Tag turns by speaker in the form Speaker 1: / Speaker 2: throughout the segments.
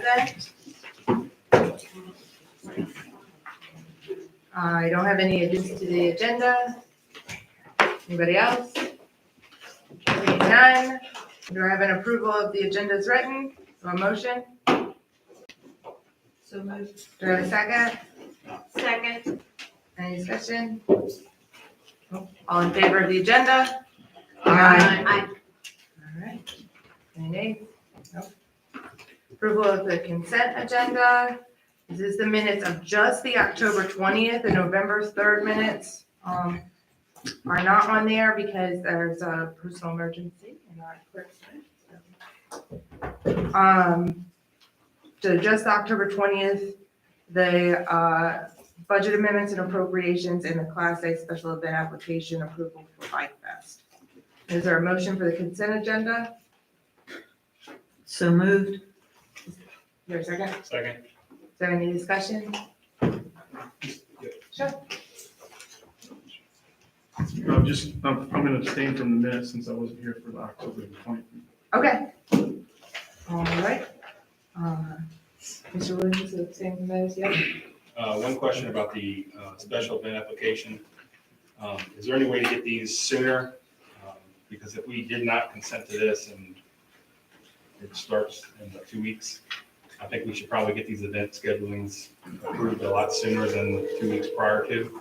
Speaker 1: present. I don't have any additions to the agenda. Anybody else? Seeing none. Do I have an approval of the agenda as written? So a motion?
Speaker 2: So moved.
Speaker 1: Do I have a second?
Speaker 2: Second.
Speaker 1: Any discussion? All in favor of the agenda?
Speaker 2: Aye.
Speaker 1: All right. Any nays? Nope. Approval of the consent agenda. This is the minutes of just the October 20th and November 3rd minutes. Are not on there because there's a personal emergency in our clerk's minutes. So just October 20th, the budget amendments and appropriations and the Class A special event application approval for Bike Fest. Is there a motion for the consent agenda?
Speaker 2: So moved.
Speaker 1: Is there a second?
Speaker 3: Second.
Speaker 1: Is there any discussion? Sure.
Speaker 4: I'm going to abstain from the minutes since I wasn't here for the October 20th.
Speaker 1: Okay. All right. Mr. Williams, is it same as yes?
Speaker 3: One question about the special event application. Is there any way to get these sooner? Because if we did not consent to this and it starts in 2 weeks, I think we should probably get these event schedulings approved a lot sooner than 2 weeks prior to.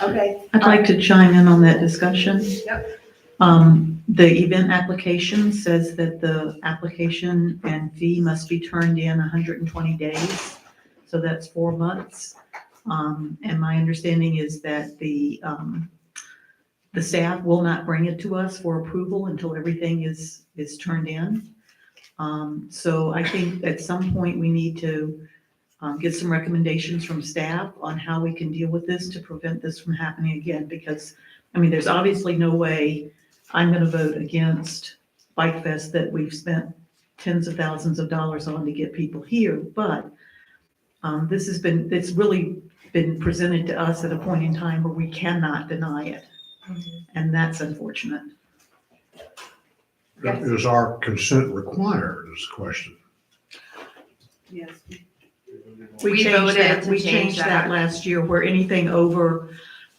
Speaker 1: Okay.
Speaker 2: I'd like to chime in on that discussion.
Speaker 1: Yep.
Speaker 2: The event application says that the application and fee must be turned in 120 days. So that's 4 months. And my understanding is that the staff will not bring it to us for approval until everything is turned in. So I think at some point we need to get some recommendations from staff on how we can deal with this to prevent this from happening again. Because, I mean, there's obviously no way I'm going to vote against Bike Fest that we've spent tens of thousands of dollars on to get people here. But it's really been presented to us at a point in time where we cannot deny it. And that's unfortunate.
Speaker 1: Yes.
Speaker 5: Is our consent required is the question.
Speaker 2: Yes.
Speaker 1: We voted to
Speaker 2: We
Speaker 1: change
Speaker 2: changed
Speaker 1: that.
Speaker 2: that last year where anything over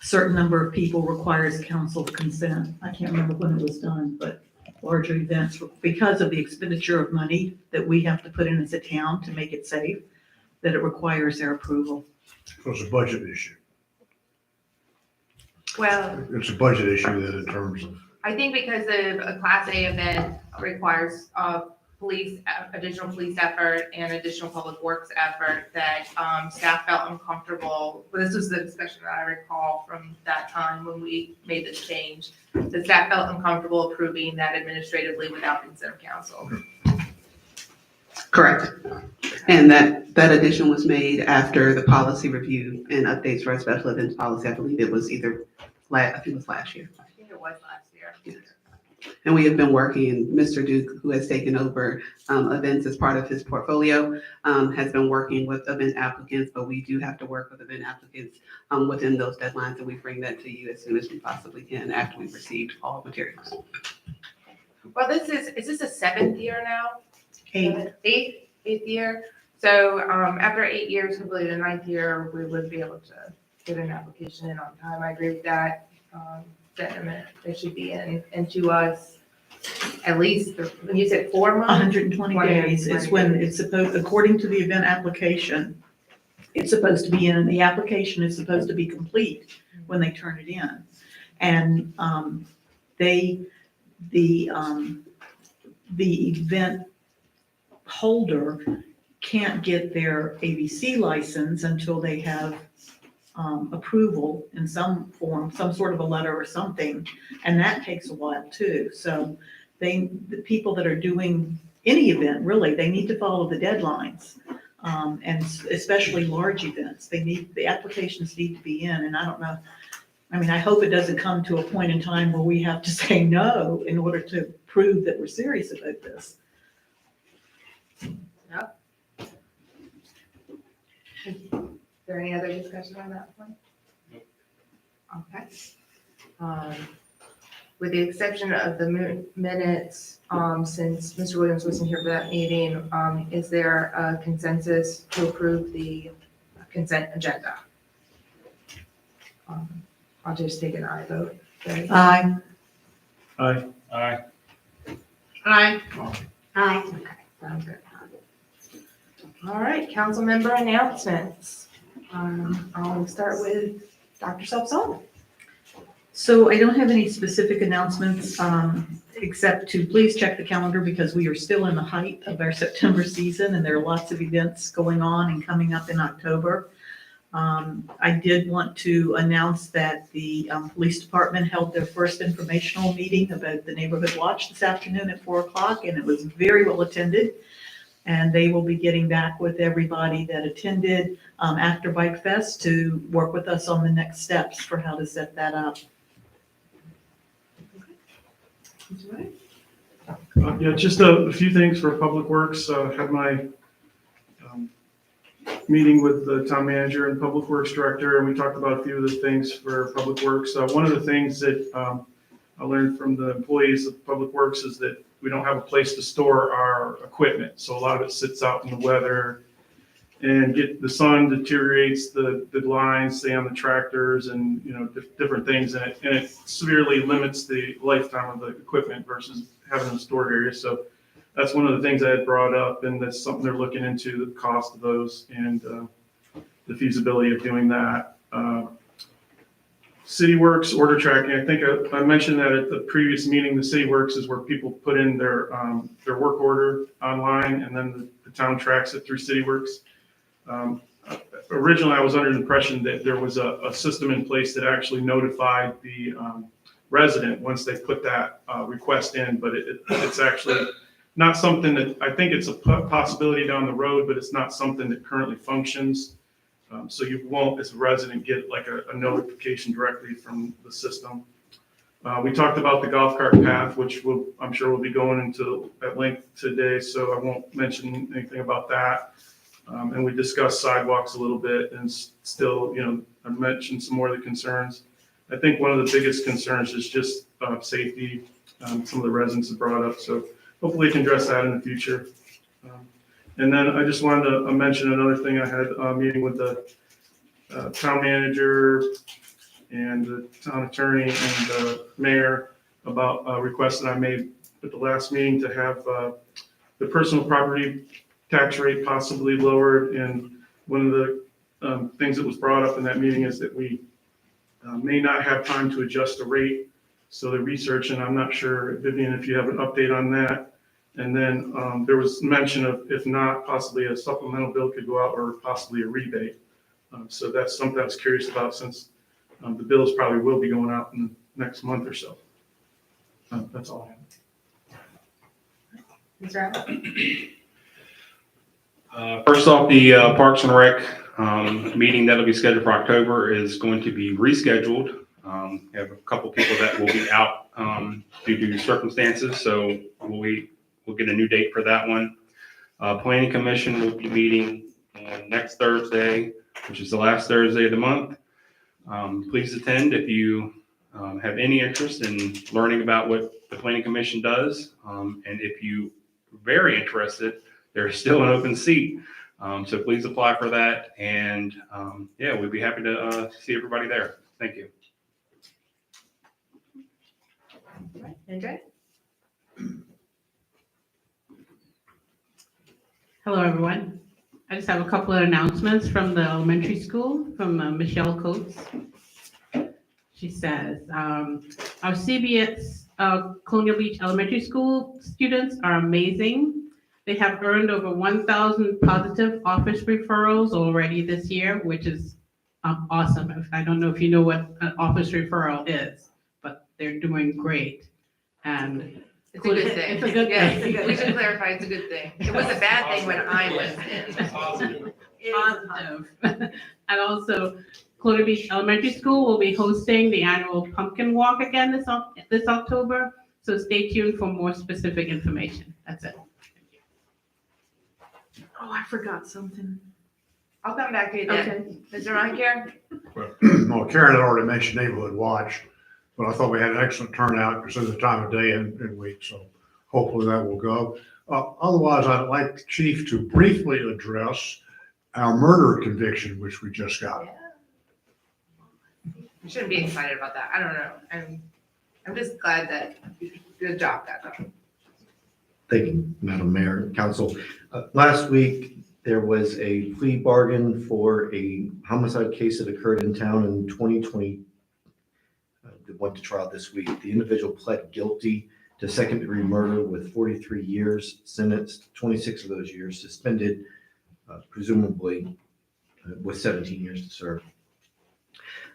Speaker 2: a certain number of people requires council consent. I can't remember when it was done, but larger events, because of the expenditure of money that we have to put in as a town to make it safe, that it requires their approval.
Speaker 5: So it's a budget issue.
Speaker 1: Well,
Speaker 5: It's a budget issue that in terms of,
Speaker 1: I think because of a Class A event requires additional police effort and additional public works effort, that staff felt uncomfortable. This was the discussion that I recall from that time when we made this change. The staff felt uncomfortable approving that administratively without consent of council.
Speaker 6: Correct. And that addition was made after the policy review and updates for our special events policy. I believe it was I think it was last year.
Speaker 1: I think it was last year.
Speaker 6: Yes. And we have been working, Mr. Duke, who has taken over events as part of his portfolio, has been working with event applicants, but we do have to work with event applicants within those deadlines, and we bring that to you as soon as we possibly can after we've received all materials.
Speaker 1: Well, is this a 7th year now?
Speaker 2: Eighth.
Speaker 1: Eighth year. So after 8 years, hopefully the 9th year, we would be able to get an application in on time. I agree with that sentiment. They should be in to us at least, when you said 4 months?
Speaker 2: 120 days is when it's supposed, according to the event application, it's supposed to be in, and the application is supposed to be complete when they turn it in. And the event holder can't get their ABC license until they have approval in some form, some sort of a letter or something, and that takes a while too. So the people that are doing any event, really, they need to follow the deadlines, and especially large events. The applications need to be in, and I don't know. I mean, I hope it doesn't come to a point in time where we have to say no in order to prove that we're serious about this.
Speaker 1: Yep. Is there any other discussion on that point?
Speaker 3: Nope.
Speaker 1: Okay. With the exception of the minutes, since Mr. Williams wasn't here for that meeting, is there a consensus to approve the consent agenda? I'll just take an aye vote. Okay.
Speaker 2: Aye.
Speaker 4: Aye.
Speaker 3: Aye.
Speaker 1: Aye. Aye. Okay, sounds good. All right, council member announcements. I'll start with Dr. Subzall.
Speaker 2: So I don't have any specific announcements, except to please check the calendar because we are still in the height of our September season and there are lots of events going on and coming up in October. I did want to announce that the police department held their first informational meeting about the neighborhood watch this afternoon at 4:00, and it was very well attended. And they will be getting back with everybody that attended after Bike Fest to work with us on the next steps for how to set that up.
Speaker 4: Yeah, just a few things for Public Works. Had my meeting with the town manager and Public Works director, and we talked about a few of the things for Public Works. One of the things that I learned from the employees of Public Works is that we don't have a place to store our equipment. So a lot of it sits out in the weather and the sun deteriorates the lines, say on the tractors and, different things. And it severely limits the lifetime of the equipment versus having a stored area. So that's one of the things I had brought up, and that's something they're looking into, the cost of those and the feasibility of doing that. City Works order tracking, I think I mentioned that at the previous meeting. The City Works is where people put in their work order online, and then the town tracks it through City Works. Originally, I was under the impression that there was a system in place that actually notified the resident once they put that request in, but it's actually not something that, I think it's a possibility down the road, but it's not something that currently functions. So you won't, as a resident, get like a notification directly from the system. We talked about the golf cart path, which I'm sure we'll be going into at length today, so I won't mention anything about that. And we discussed sidewalks a little bit, and still, I mentioned some more of the concerns. I think one of the biggest concerns is just safety. Some of the residents have brought up, so hopefully we can address that in the future. And then I just wanted to mention another thing. I had a meeting with the town manager and the town attorney and the mayor about a request that I made at the last meeting to have the personal property tax rate possibly lowered. And one of the things that was brought up in that meeting is that we may not have time to adjust the rate. So the research, and I'm not sure, Vivian, if you have an update on that. And then there was mention of, if not, possibly a supplemental bill could go out or possibly a rebate. So that's something I was curious about, since the bills probably will be going out in the next month or so. That's all I have.
Speaker 1: Mr. Allen?
Speaker 3: First off, the Parks and Rec meeting that'll be scheduled for October is going to be rescheduled. We have a couple people that will be out due to circumstances, so we'll get a new date for that one. Planning Commission will be meeting next Thursday, which is the last Thursday of the month. Please attend if you have any interest in learning about what the Planning Commission does. And if you are very interested, there's still an open seat. So please apply for that. And yeah, we'd be happy to see everybody there. Thank you.
Speaker 1: Andre?
Speaker 7: Hello, everyone. I just have a couple of announcements from the elementary school from Michelle Coates. She says, our CBS Colonial Beach Elementary School students are amazing. They have earned over 1,000 positive office referrals already this year, which is awesome. I don't know if you know what an office referral is, but they're doing great. And
Speaker 1: It's a good thing.
Speaker 7: It's a good
Speaker 1: Yes,
Speaker 7: thing.
Speaker 1: we should clarify, it's a good thing. It was a bad thing when I was in.
Speaker 7: Positive. And also, Colonial Beach Elementary School will be hosting the annual pumpkin walk again this October. So stay tuned for more specific information. That's it.
Speaker 2: Oh, I forgot something.
Speaker 1: I'll come back to you then. Mr. Ron Care?
Speaker 5: Well, Karen had already mentioned Neighborhood Watch. But I thought we had an excellent turnout because of the time of day and week, so hopefully that will go. Otherwise, I'd like the chief to briefly address our murder conviction, which we just got.
Speaker 1: You shouldn't be excited about that. I don't know. I'm just glad that good job got done.
Speaker 8: Thank you, Madam Mayor, Council. Last week, there was a plea bargain for a homicide case that occurred in town in 2020. That went to trial this week. The individual pled guilty to second-degree murder with 43 years sentenced, 26 of those years suspended, presumably with 17 years to serve.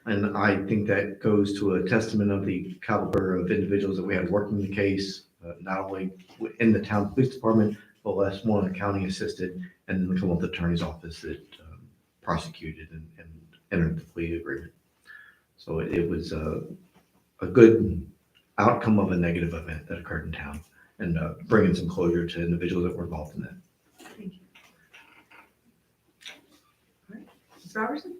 Speaker 8: And I think that goes to a testament of the caliber of individuals that we had working the case, not only in the town police department, but last one, county assisted, and the Commonwealth Attorney's Office that prosecuted and entered the plea agreement. So it was a good outcome of a negative event that occurred in town, and bringing some closure to individuals that were involved in that.
Speaker 1: Thank you. All right. Ms. Robertson?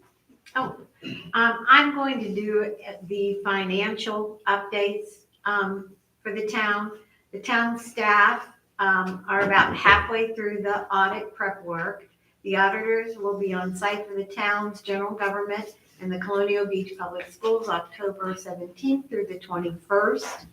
Speaker 9: I'm going to do the financial updates for the town. The town staff are about halfway through the audit prep work. The auditors will be on site for the town's general government and the Colonial Beach Public Schools, October 17th through the 21st.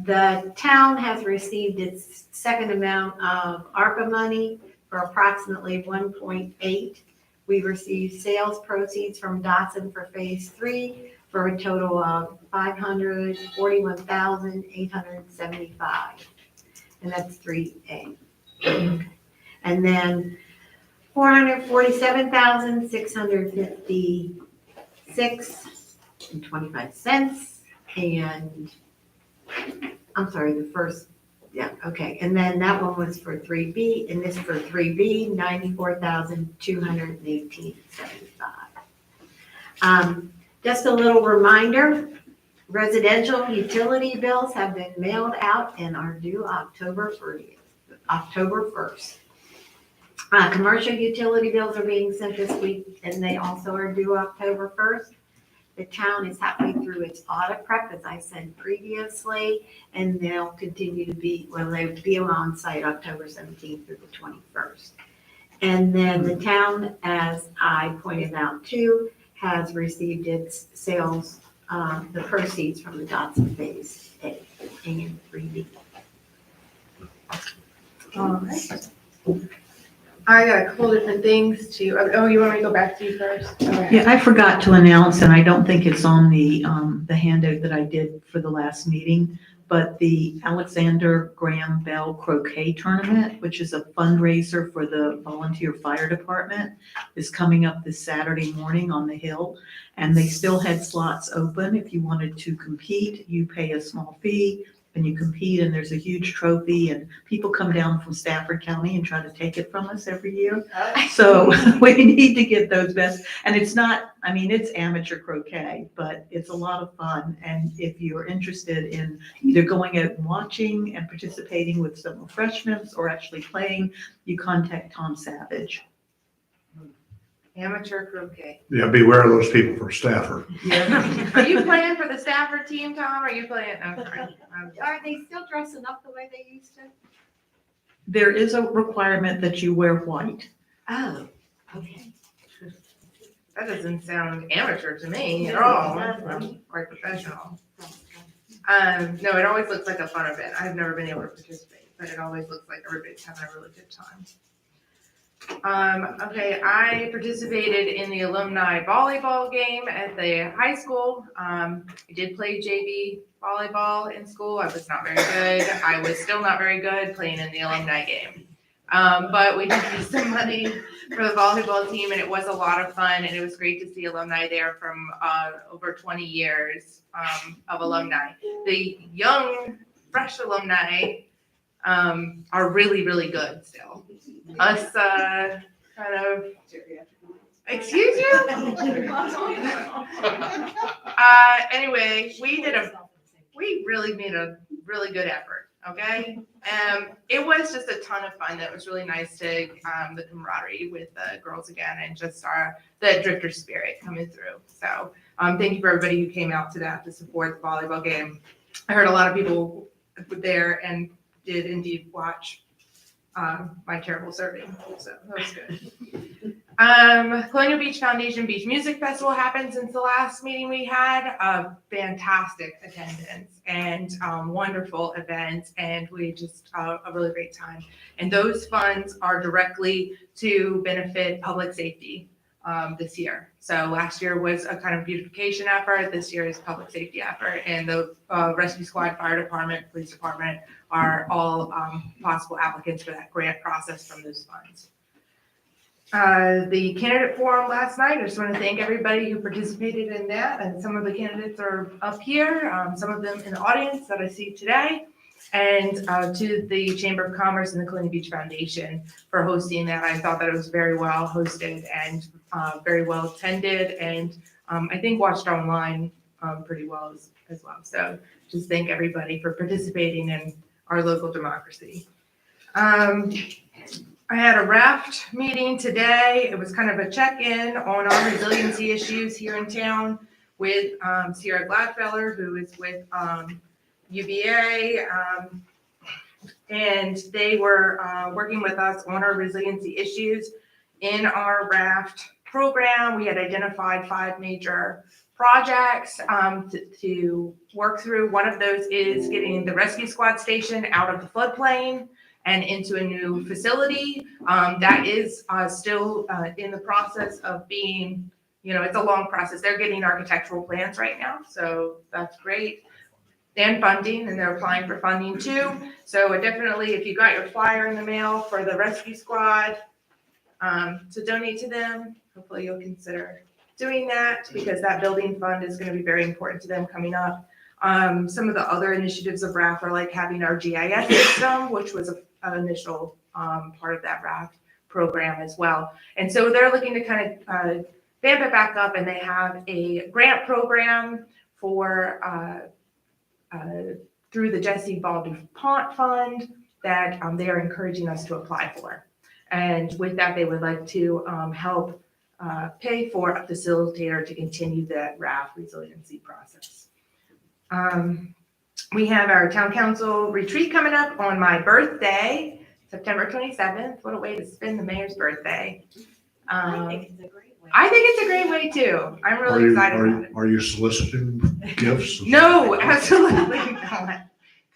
Speaker 9: The town has received its second amount of ARPA money for approximately 1.8. We received sales proceeds from Dotson for phase 3 for a total of $541,875. And that's 3A. And then $447,656.25. And I'm sorry, the first, yeah, okay. And then that one was for 3B, and this for 3B, $94,218.75. Just a little reminder, residential utility bills have been mailed out and are due October 1st. Commercial utility bills are being sent this week, and they also are due October 1st. The town is halfway through its audit prep, as I said previously, and they'll continue to be, well, they'll be on site October 17th through the 21st. And then the town, as I pointed out too, has received its sales, the proceeds from the Dotson Phase A and 3B.
Speaker 1: All right. I got a couple different things to, oh, you want me to go back to you first? Okay.
Speaker 2: Yeah, I forgot to announce, and I don't think it's on the handout that I did for the last meeting, but the Alexander Graham Bell Croquet Tournament, which is a fundraiser for the volunteer fire department, is coming up this Saturday morning on the Hill. And they still had slots open. If you wanted to compete, you pay a small fee and you compete, and there's a huge trophy, and people come down from Stafford County and try to take it from us every year. So we need to get those best, and it's not, I mean, it's amateur croquet, but it's a lot of fun. And if you're interested in either going out and watching and participating with some refreshments or actually playing, you contact Tom Savage.
Speaker 1: Amateur croquet.
Speaker 5: Yeah, beware of those people from Stafford.
Speaker 1: Are you playing for the Stafford team, Tom? Or are you playing? Oh, sorry.
Speaker 9: Are they still dressing up the way they used to?
Speaker 2: There is a requirement that you wear white.
Speaker 9: Oh, okay.
Speaker 1: That doesn't sound amateur to me at all. I'm quite professional. No, it always looks like a fun event. I've never been able to participate, but it always looks like everybody's having a really good time. Okay, I participated in the alumni volleyball game at the high school. I did play JV volleyball in school. I was not very good. I was still not very good playing in the alumni game. But we did use some money for the volleyball team, and it was a lot of fun, and it was great to see alumni there from over 20 years of alumni. The young, fresh alumni are really, really good still. Us kind of, excuse you? Anyway, we really made a really good effort, okay? It was just a ton of fun. That was really nice to, the camaraderie with the girls again, and just the drifter spirit coming through. So Thank you for everybody who came out to that to support the volleyball game. I heard a lot of people were there and did indeed watch my terrible serving, so that was good. Colonial Beach Foundation Beach Music Festival happened since the last meeting we had. Fantastic attendance and wonderful events, and we just a really great time. And those funds are directly to benefit public safety this year. So last year was a kind of beautification effort. This year is public safety effort, and the rescue squad, fire department, police department are all possible applicants for that grant process from those funds. The candidate forum last night, I just want to thank everybody who participated in that, and some of the candidates are up here, some of them in the audience that I see today, and to the Chamber of Commerce and the Colonial Beach Foundation for hosting that. I thought that it was very well hosted and very well attended, and I think watched online pretty well as well. So just thank everybody for participating in our local democracy. I had a raft meeting today. It was kind of a check-in on our resiliency issues here in town with Sierra Gladfeller, who is with UVA, and they were working with us on our resiliency issues. In our raft program, we had identified 5 major projects to work through. One of those is getting the rescue squad station out of the floodplain and into a new facility. That is still in the process of being, it's a long process. They're getting architectural plans right now, so that's great. And funding, and they're applying for funding too. So definitely, if you got your flyer in the mail for the rescue squad to donate to them, hopefully you'll consider doing that, because that building fund is going to be very important to them coming up. Some of the other initiatives of RAF are like having our GIS system, which was an initial part of that RAF program as well. And so they're looking to kind of vamp it back up, and they have a grant program for through the Jesse Ball DuPont Fund that they are encouraging us to apply for. And with that, they would like to help pay for a facilitator to continue that RAF resiliency process. We have our town council retreat coming up on my birthday, September 27th. What a way to spend the mayor's birthday.
Speaker 9: I think it's a great way.
Speaker 1: I think it's a great way too. I'm really excited about it.
Speaker 5: Are you soliciting gifts?
Speaker 1: No, absolutely not.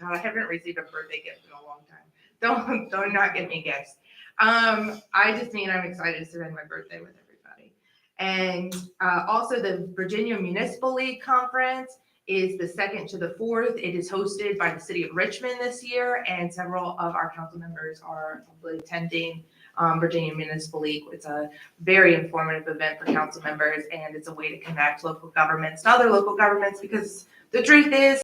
Speaker 1: God, I haven't received a birthday gift in a long time. Don't not give me gifts. I just mean I'm excited to spend my birthday with everybody. And also the Virginia Municipal League Conference is the 2nd to the 4th. It is hosted by the city of Richmond this year, and several of our council members are attending Virginia Municipal League. It's a very informative event for council members, and it's a way to connect local governments to other local governments, because the truth is,